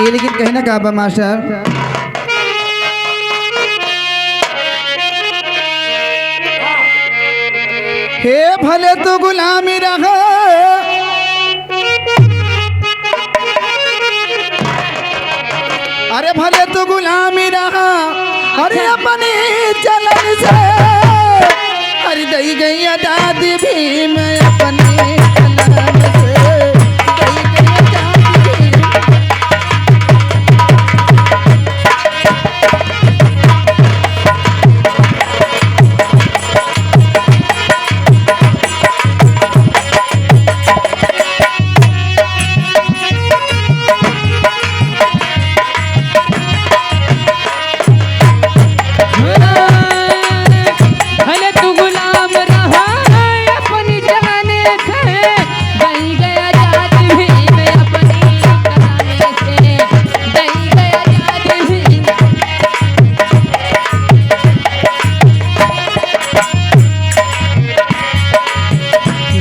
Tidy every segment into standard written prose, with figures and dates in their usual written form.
ये लेकिन कहीं ना काबा मास्टर हे भले तो गुलामी रहा अरे भले तो गुलामी रहा अरे अपनी चलन से अरे दई गई आजादी भी मैं अपनी चलन से दई गई आजादी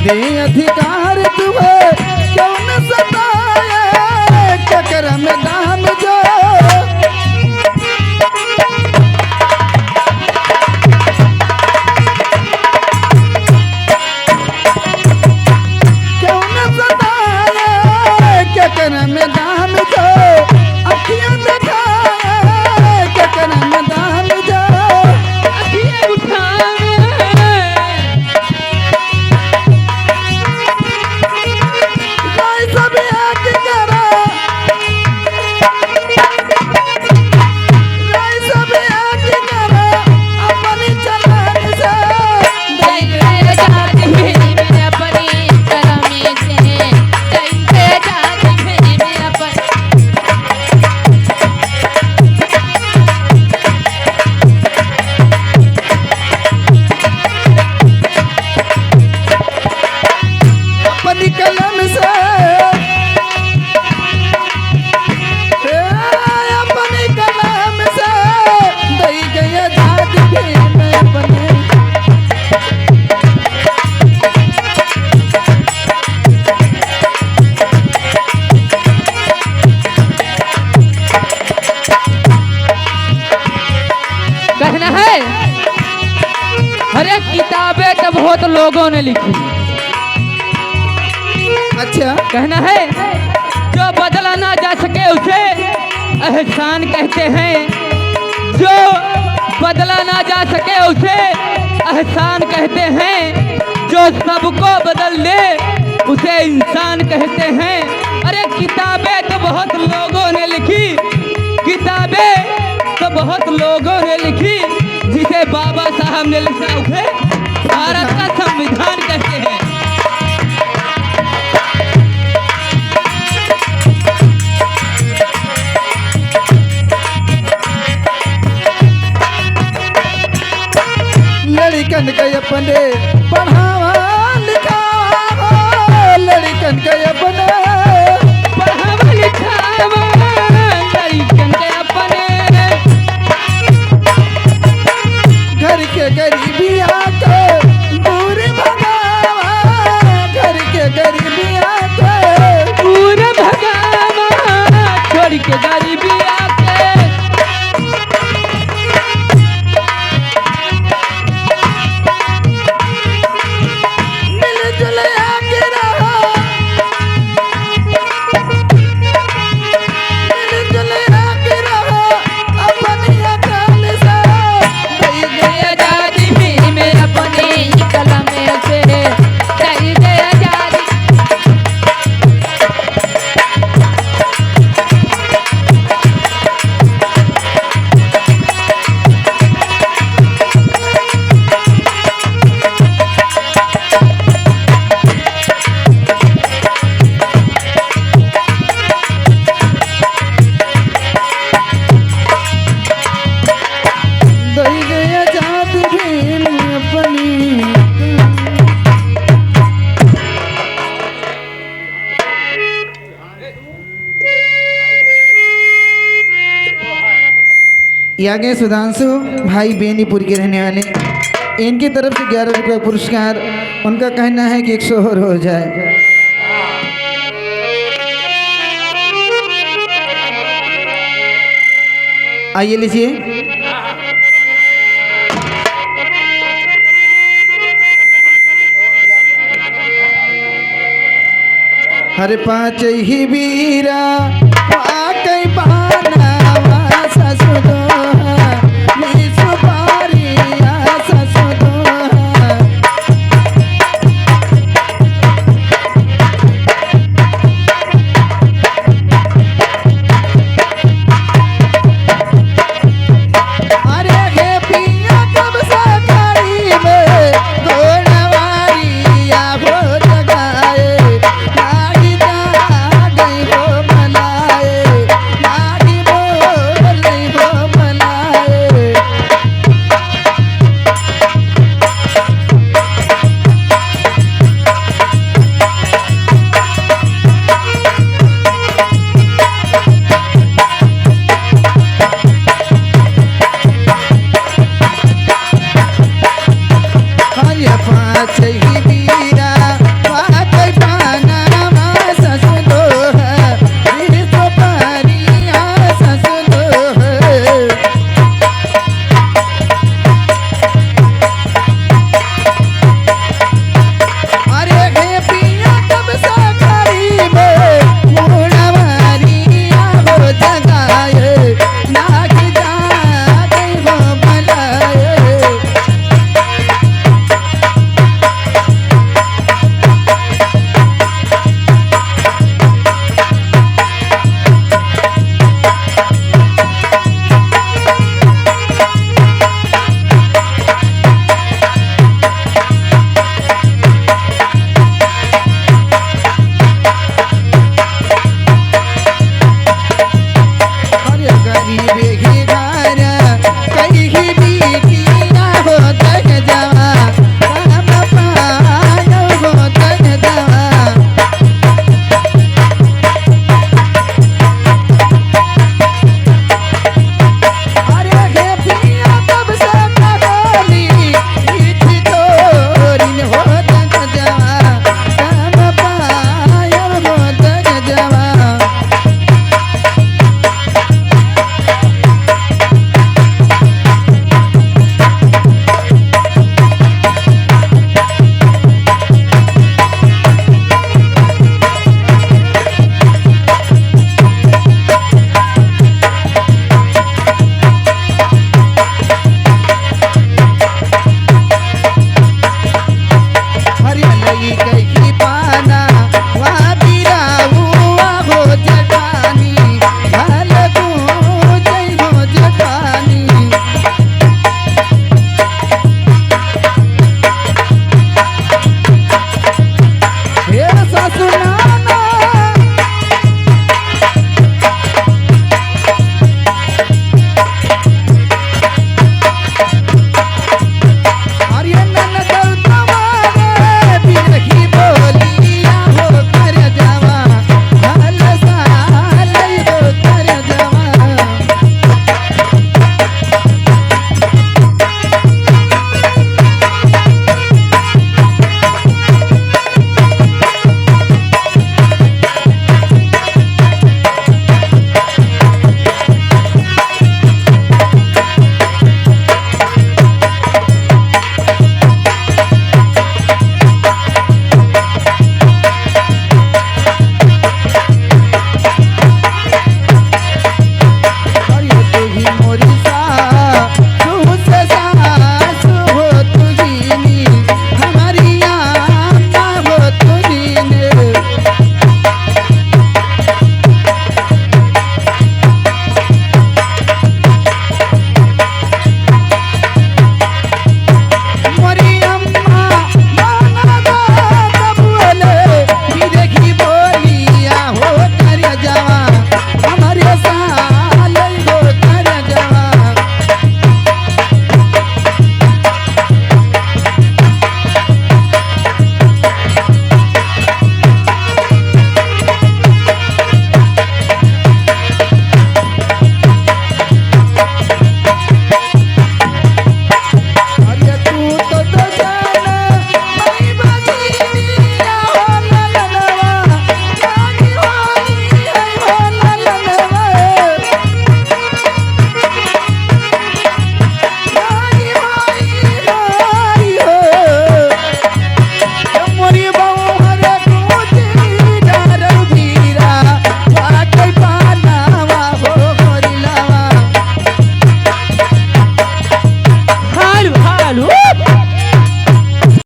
भी अधिकार तुम्हें क्यों न सताए चक्कर में दाम जो क्यों न सताए चक्कर में दाम जो अखियां दिखाए चक्कर में दाम जो अखियां उठाए अरे किताबें तो बहुत लोगों ने लिखी। अच्छा कहना है जो बदला ना जा सके उसे एहसान कहते हैं, जो बदला ना जा सके उसे एहसान कहते हैं, जो सबको बदल दे उसे इंसान कहते हैं। अरे किताबें तो बहुत लोगों ने लिखी, किताबें तो बहुत लोगों ने लिखी, जिसे बाबा साहब ने लिखा उसे भारत का संविधान कहते हैं। लड़कन के अपने पढ़ावा लिखावा लड़कन के अपने पढ़ावा लिखावा लड़कन के अपने घर के गरीबी आके दूर भगावा घर के गरीबी आके दूर भगावा छोड़ के गरीबी आके मिलजुल आके रहो मिलजुल आके रहो अपनी अकाल से दई गई आजादी भी मैं अपनी कलम से दई गई आजादी। दई गई आजाद भी अपनी ये आगे सुधांशु भाई बेनीपुर के रहने वाले, इनकी तरफ से 11 रुपये पुरस्कार। उनका कहना है कि एक शोहर हो जाए। आइए लीजिए। हर पाँच ही वीरा